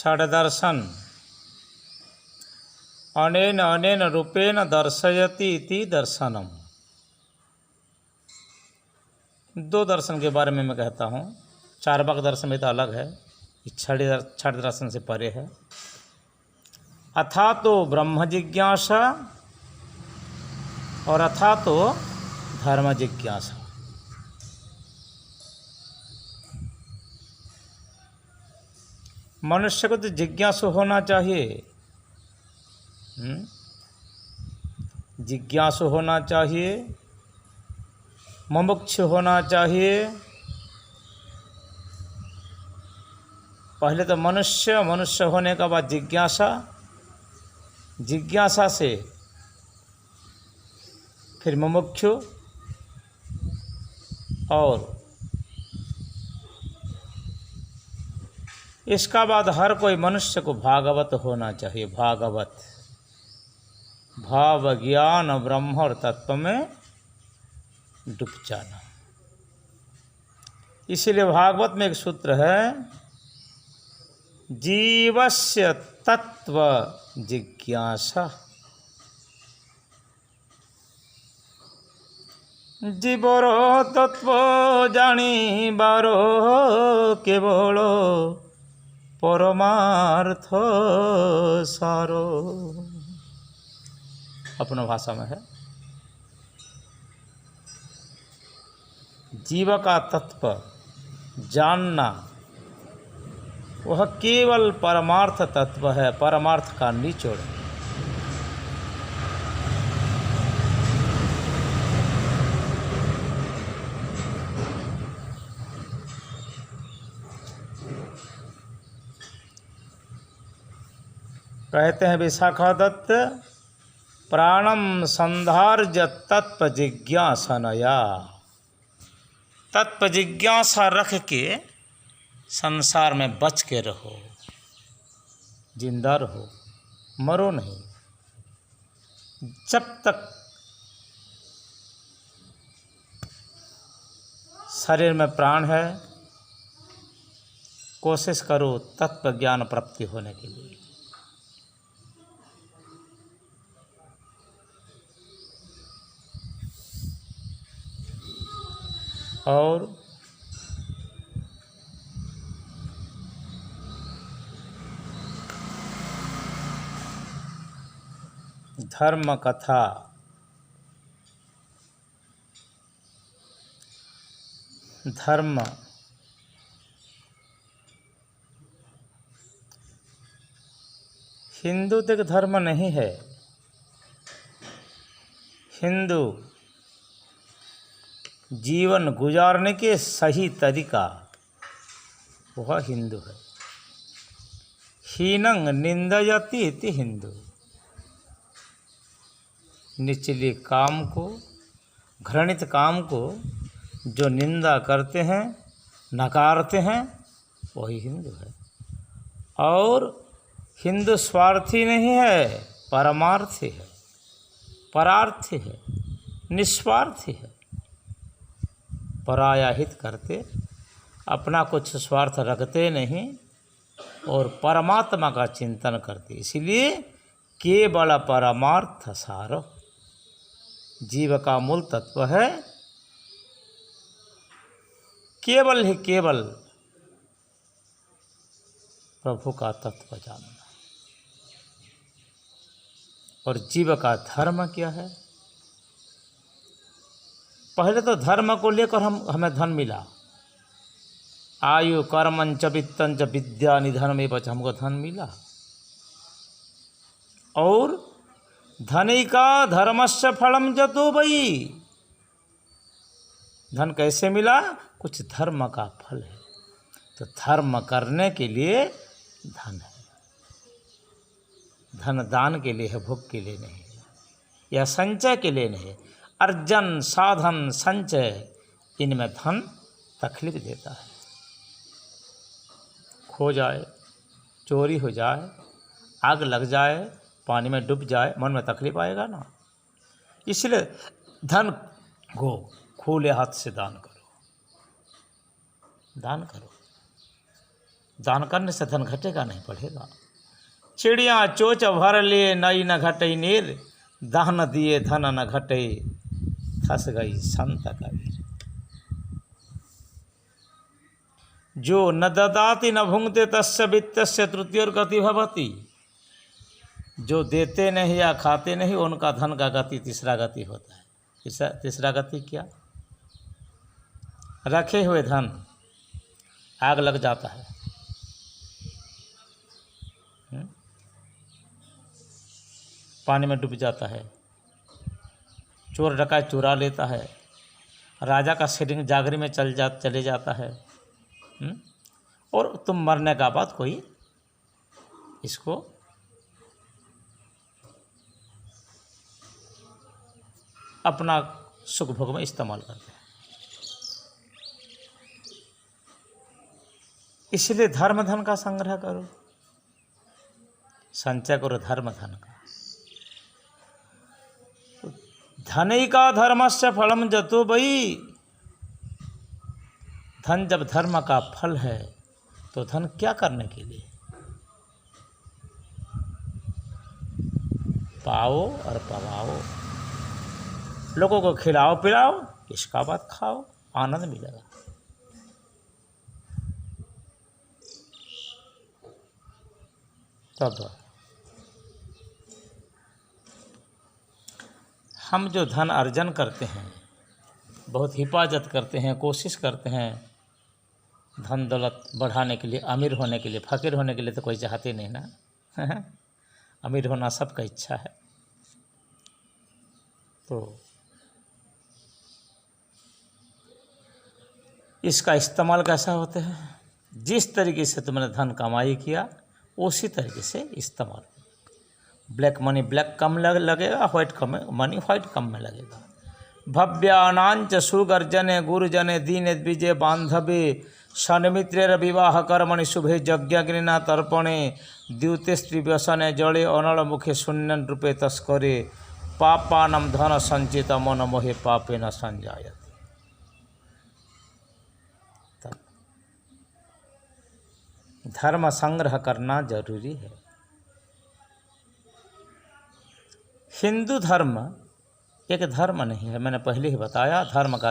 षड्दर्शन अनेन अनेन रूपेण दर्शयति इति दर्शनम। दो दर्शन के बारे में मैं कहता हूँ। चार्वाक दर्शन में तो अलग है, छठ दर्शन से परे है। अथा तो ब्रह्म जिज्ञासा और अथा तो धर्म जिज्ञासा। मनुष्य को तो जिज्ञासु होना चाहिए, जिज्ञासु होना चाहिए, मुमुक्षु होना चाहिए। पहले तो मनुष्य होने के बाद जिज्ञासा, जिज्ञासा से फिर मुमुक्षु और इसका बाद हर कोई मनुष्य को भागवत होना चाहिए। भागवत भाव ज्ञान ब्रह्म और तत्व में डूब जाना। इसीलिए भागवत में एक सूत्र है, जीवस्य तत्व जिज्ञासा। जीवरो तत्व जानिबारो केवल परमार्थ सारो। अपना भाषा में है, जीव का तत्व जानना वह केवल परमार्थ तत्व है, परमार्थ का निचोड़। कहते हैं विशाखा दत्त, प्राणम संधार्य तत्व जिज्ञासनया। तत्व जिज्ञासा रख के संसार में बच के रहो, जिंदा रहो, मरो नहीं। जब तक शरीर में प्राण है, कोशिश करो तत्व ज्ञान प्राप्ति होने के लिए। और धर्म कथा, धर्म हिंदू तक धर्म नहीं है। हिंदू जीवन गुजारने के सही तरीका वह हिंदू है। हीनंग निंदयति इति हिंदू। निचले काम को, घृणित काम को जो निंदा करते हैं, नकारते हैं, वही हिंदू है। और हिंदू स्वार्थी नहीं है, परमार्थी है, परार्थी है, निस्वार्थी है। पराया हित करते, अपना कुछ स्वार्थ रखते नहीं और परमात्मा का चिंतन करते। इसलिए केवल परमार्थ सारो। जीव का मूल तत्व है केवल ही केवल प्रभु का तत्व जानना। और जीव का धर्म क्या है? पहले तो धर्म को लेकर हमें धन मिला। आयु कर्मंच वित्तंच विद्या निधन में बच हमको धन मिला। और धनिका धर्मस्य फलम जतो वही। धन कैसे मिला? कुछ धर्म का फल है। तो धर्म करने के लिए धन है। धन दान के लिए है, भोग के लिए नहीं है, या संचय के लिए नहीं है। अर्जन साधन संचय, इनमें धन तकलीफ देता है। खो जाए, चोरी हो जाए, आग लग जाए, पानी में डूब जाए, मन में तकलीफ आएगा ना। इसलिए धन को खुले हाथ से दान करो, दान करो। दान करने से धन घटेगा नहीं, बढ़ेगा। चिड़िया चोच भर लिए नई न घटई नीर, दान दिए धन न घटे, फंस गई संत कबीर। जो न ददाति न भुंगते तस्य वित्तस्य तृतीयोर गति भवति। जो देते नहीं या खाते नहीं उनका धन का गति तीसरा गति होता है। तीसरा गति क्या? रखे हुए धन आग लग जाता है, पानी में डूब जाता है, चोर डकायत चुरा लेता है, राजा का सेटिंग जागरी में चले जाता है। और तुम मरने का बाद कोई इसको अपना सुख भोग में इस्तेमाल करते हैं। इसलिए धर्म धन का संग्रह करो, संचय करो धर्म धन का। धनिका धर्मस्य फलम जतो बई। धन जब धर्म का फल है तो धन क्या करने के लिए? पाओ और पवाओ, लोगों को खिलाओ पिलाओ, इसका बात खाओ, आनंद मिलेगा। तब हम जो धन अर्जन करते हैं, बहुत हिफाजत करते हैं, कोशिश करते हैं धन दौलत बढ़ाने के लिए, अमीर होने के लिए। फकीर होने के लिए तो कोई चाहते नहीं ना अमीर होना सबका इच्छा है। तो इसका इस्तेमाल कैसा होता है? जिस तरीके से तुमने धन कमाई किया उसी तरीके से इस्तेमाल। ब्लैक मनी ब्लैक कम लगेगा, व्हाइट मनी व्हाइट कम में लगेगा। भव्यानांच सुगर्जने गुरुजने दीन द्विजे बांधवे, सन्मित्रेर विवाह कर्मणि शुभे यज्ञग्निना तर्पणे, द्यूते स्त्री व्यसने जड़े अनल मुखे शून्यन रूपे तस्करे, पापानम धन संचित मन मोहे पापे न संजायते। धर्म संग्रह करना जरूरी है। हिंदू धर्म एक धर्म नहीं है, मैंने पहले ही बताया। धर्म का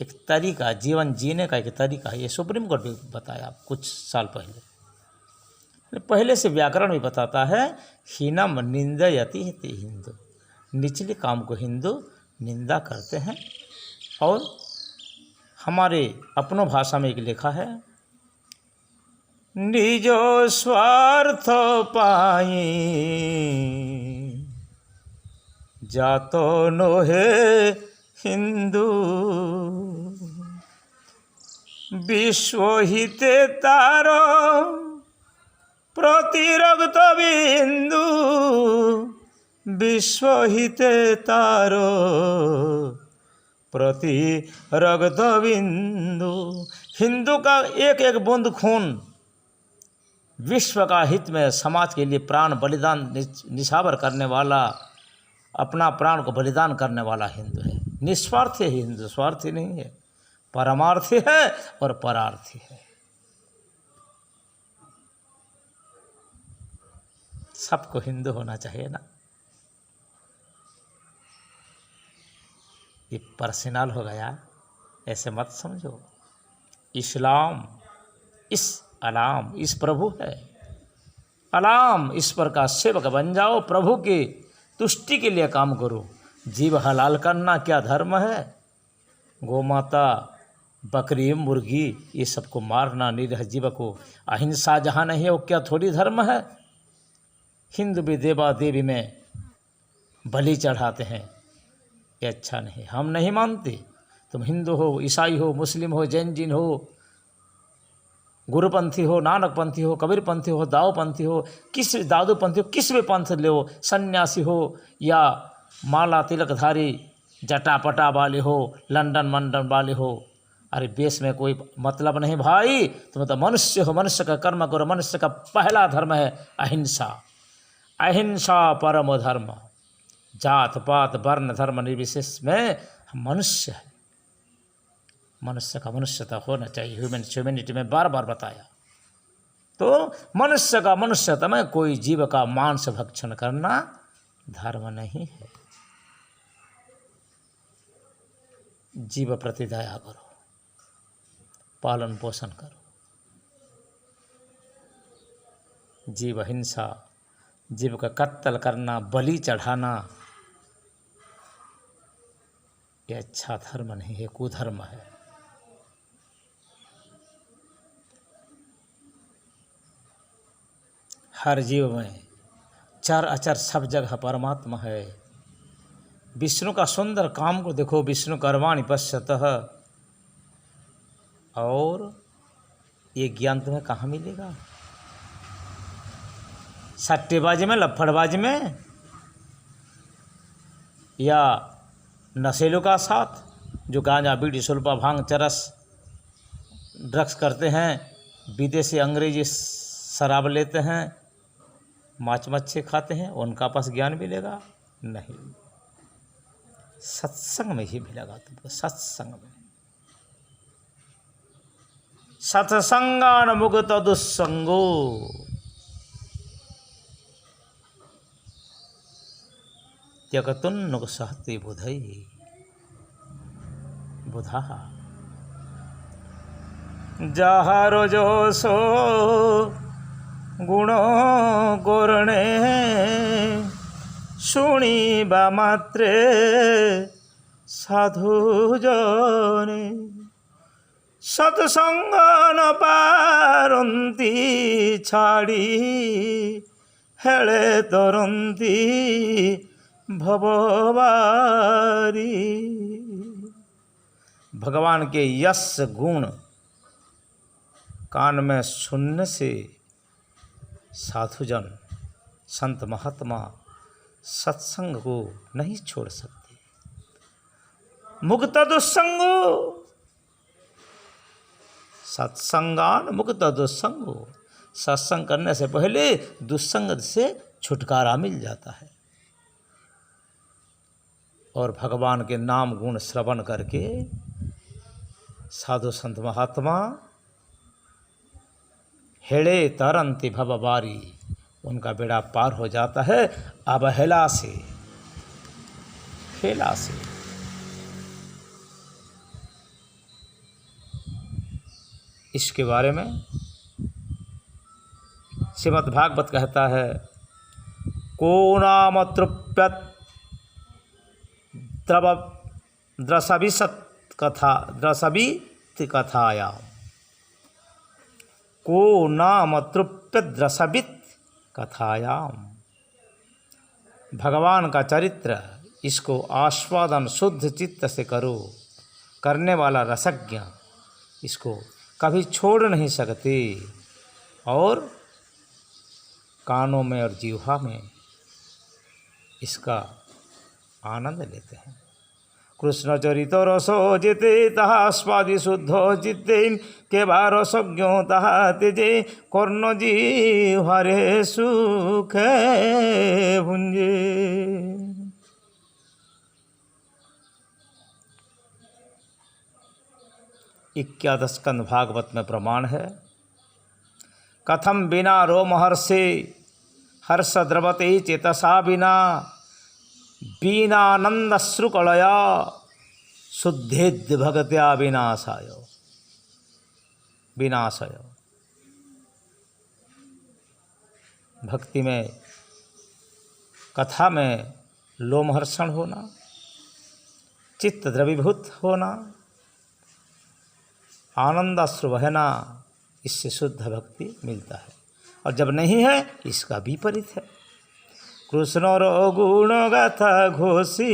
एक तरीका, जीवन जीने का एक तरीका है। ये सुप्रीम कोर्ट भी बताया कुछ साल पहले से व्याकरण भी बताता है। हीनम निंदयति हिंदू, निचले काम को हिंदू निंदा करते हैं। और हमारे अपनों भाषा में एक लिखा है, निजो स्वार्थ पाई जातो नोहे हिंदू, विश्व हिते तारो प्रतिरक्त बिंदु, विश्व हिते तारो प्रतिरक्त बिंदु। हिंदू का एक एक बूंद खून विश्व का हित में, समाज के लिए प्राण बलिदान निछावर करने वाला, अपना प्राण को बलिदान करने वाला हिंदू है। निस्वार्थ है हिंदू, स्वार्थी नहीं है, परमार्थी है और परार्थी है। सबको हिंदू होना चाहिए ना। ये पर्सनल हो गया, ऐसे मत समझो। इस्लाम इस अलाम इस प्रभु है। अलाम ईश्वर का सेवक बन जाओ, प्रभु की तुष्टि के लिए काम करो। जीव हलाल करना क्या धर्म है? गोमाता, बकरी, मुर्गी ये सबको मारना, निरीह जीव को अहिंसा जहाँ नहीं है वो क्या थोड़ी धर्म है? हिंदू भी देवा देवी में बलि चढ़ाते हैं, ये अच्छा नहीं। हम नहीं मानते। तुम हिंदू हो, ईसाई हो, मुस्लिम हो, जैन जिन हो, गुरुपंथी हो, नानकपंथी हो, कबीरपंथी हो, दाऊपंथी हो, दादूपंथी हो, किस भी पंथ ले हो, सन्यासी हो या माला तिलकधारी जटापटा वाले हो, लंदन मंडन वाले हो, अरे बेस में कोई मतलब नहीं भाई। तुम तो मनुष्य हो, मनुष्य का कर्म करो। मनुष्य का पहला धर्म है अहिंसा। अहिंसा परम धर्म। जात पात वर्ण धर्म निर्विशेष में मनुष्य है। मनुष्य का मनुष्यता होना चाहिए। ह्यूमैनिटी में बार बार बताया। तो मनुष्य का मनुष्यता में कोई जीव का मांस भक्षण करना धर्म नहीं है। जीव प्रति दया करो, पालन पोषण करो। जीव हिंसा, जीव का कत्ल करना, बलि चढ़ाना, ये अच्छा धर्म नहीं है, कुधर्म है। हर जीव में चर अचर सब जगह परमात्मा है। विष्णु का सुंदर काम को देखो, विष्णु कर्माणि पश्यतः, और ये ज्ञान तुम्हें कहाँ मिलेगा? सट्टेबाजी में, लफड़बाजी में, या नशेलों का साथ, जो गांजा बीड़ी सुल्फा भांग चरस ड्रग्स करते हैं, विदेशी अंग्रेजी शराब लेते हैं, माछ मच्छी खाते हैं, उनका पास ज्ञान मिलेगा? नहीं। सत्संग में ही मिलेगा तुमको, सत्संग में। सत्संगान मुक्त दुस्संगो, त्यक्तुन्नुक सहते बुधई बुधा। जाहारो जो सो गुण गोरणे, शुणिबा मात्रे साधु जने। सत्संग न पारंती छाड़ी, हेले तरंती भवबारी। भगवान के यश गुण कान में सुनने से साधुजन, संत महात्मा सत्संग को नहीं छोड़ सकते। मुक्त दुस्संगो, सत्संगान मुक्त दुस्संगो। सत्संग करने से पहले दुस्संग से छुटकारा मिल जाता है। और भगवान के नाम गुण श्रवण करके साधु संत महात्मा हेड़े तरंती भवबारी, उनका बेड़ा पार हो जाता है अवहेला से, हेला से। इसके बारे में श्रीमद् भागवत कहता है, को नाम तृप्यत द्रसविसत कथा द्रसवित कथायाम। को नाम तृप्यत द्रसवित कथायाम। भगवान का चरित्र, इसको आस्वादन शुद्ध चित्त से करो। करने वाला रसज्ञ इसको कभी छोड़ नहीं सकते, और कानों में और जीवा में इसका आनंद लेते हैं। कृष्ण चरित रसो जिते तहा स्वादि शुद्धो चित्ते, के रसज्ञो तहा तेजे कर्ण जिह्वारे सुखे भुंजे। इक्यादश स्कंद भागवत में प्रमाण है। कथम बिना रोमहर्षे हर्ष द्रवते चेतसा बिना, बीनानंदश्रुकलया शुद्धेद्य भगत्या विनाशाय। विनाशय भक्ति में, कथा में लोमहर्षण होना, चित्त द्रवीभूत होना, आनंदाश्रु बहना, इससे शुद्ध भक्ति मिलता है। और जब नहीं है, इसका विपरीत है। कृष्णर गुण गाथा घोषी,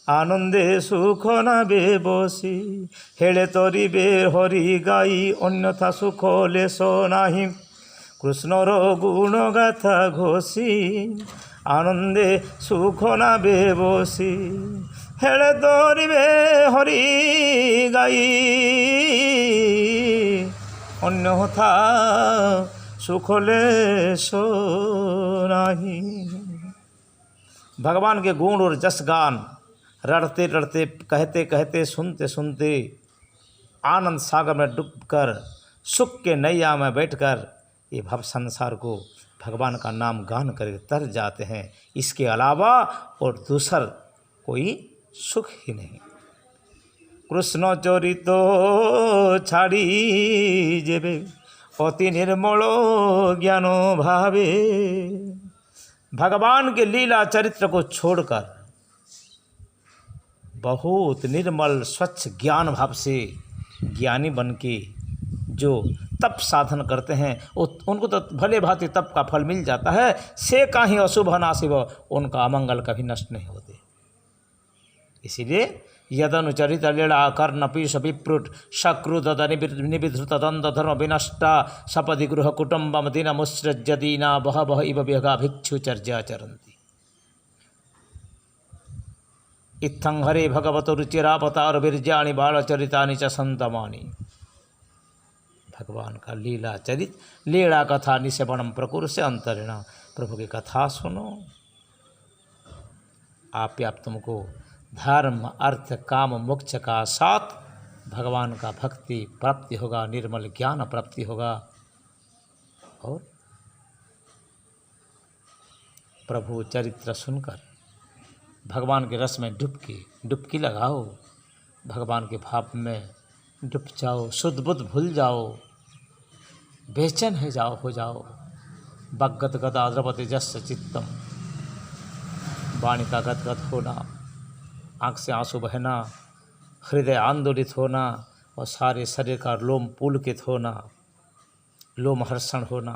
आनंदे सुख न बेबसी। हेले तरिबे हरि गाई, अन्यथा सुख लेश नाही। कृष्णर गुण गाथा घोषी, आनंदे सुख न बेबसी। हेले तरिबे हरि गाई, अन्यथा सुख लेश नाही। भगवान के गुण और जस गान रड़ते रड़ते, कहते कहते, सुनते सुनते, आनंद सागर में डूबकर, सुख के नैया में बैठकर ये भव संसार को भगवान का नाम गान करके तर जाते हैं। इसके अलावा और दूसर कोई सुख ही नहीं। कृष्ण चरितो छाड़ी जेबे अति निर्मल ज्ञान भावे। भगवान के लीला चरित्र को छोड़कर बहुत निर्मल स्वच्छ ज्ञान भाव से ज्ञानी बन के जो तप साधन करते हैं उनको तो भले भांति तप का फल मिल जाता है। से काहीं अशुभ नाशिव, उनका अमंगल कभी नष्ट नहीं होते। इसीलिए यदनुचरित लीला कर्ण पीश विप्रुट शक्रु निविधृत दंद धर्म विनष्टा सपदि गृह कुटुंबम दिन मुसृज्य दीना बह बह इव विहगा भिक्षु चर्या चरंती। इत्थं हरे भगवतो रुचिरावतार विरजाणि बालचरितानि च संतमानि। भगवान का लीला चरित लीला कथा निश्रवणम प्रकुर से अंतरिण। प्रभु की कथा सुनो, आप तुमको धर्म अर्थ काम मोक्ष का साथ भगवान का भक्ति प्राप्ति होगा, निर्मल ज्ञान प्राप्ति होगा। और प्रभु चरित्र सुनकर भगवान के रस में डुबकी लगाओ, भगवान के भाव में डूब जाओ, शुद्ध बुद्ध भूल जाओ, बेचैन हो जाओ। बग्गत गदा द्रवति जस्य चित्तम, वाणी का गदगद होना, आँख से आंसू बहना, हृदय आंदोलित होना और सारे शरीर का लोम पुलकित होना, लोमहर्षण होना,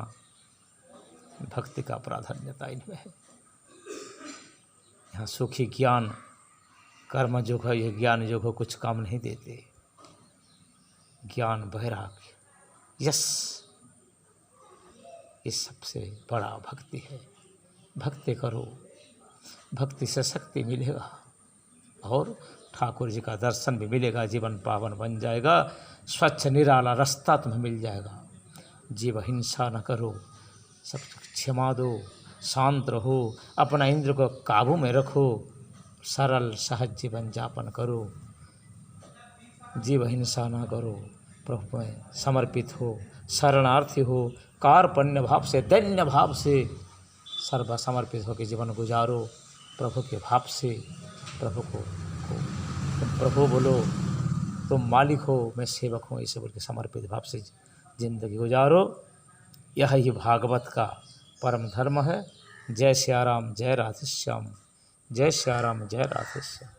भक्ति का प्राधान्यता इनमें है। यहाँ सुखी ज्ञान कर्म जो है, ये ज्ञान जो है कुछ काम नहीं देते। ज्ञान वैराग्य यस, इस सबसे बड़ा भक्ति है। भक्ति करो, भक्ति से शक्ति मिलेगा और ठाकुर जी का दर्शन भी मिलेगा, जीवन पावन बन जाएगा, स्वच्छ निराला रास्ता तुम्हें मिल जाएगा। जीव हिंसा न करो, सब क्षमा दो, शांत रहो, अपना इंद्र को काबू में रखो, सरल सहज जीवन यापन करो, जीव हिंसा ना करो, प्रभु में समर्पित हो, शरणार्थी हो, कार्पण्य भाव से दैन्य भाव से सर्व समर्पित होकर जीवन गुजारो। प्रभु के भाव से प्रभु को तुम प्रभु बोलो, तुम मालिक हो, मैं सेवक हूँ, इसे बोल के समर्पित भाव से जिंदगी गुजारो। यह ही भागवत का परम धर्म है। जय श्याम, जय राधे श्याम, जय श्याम, जय राधे श्याम।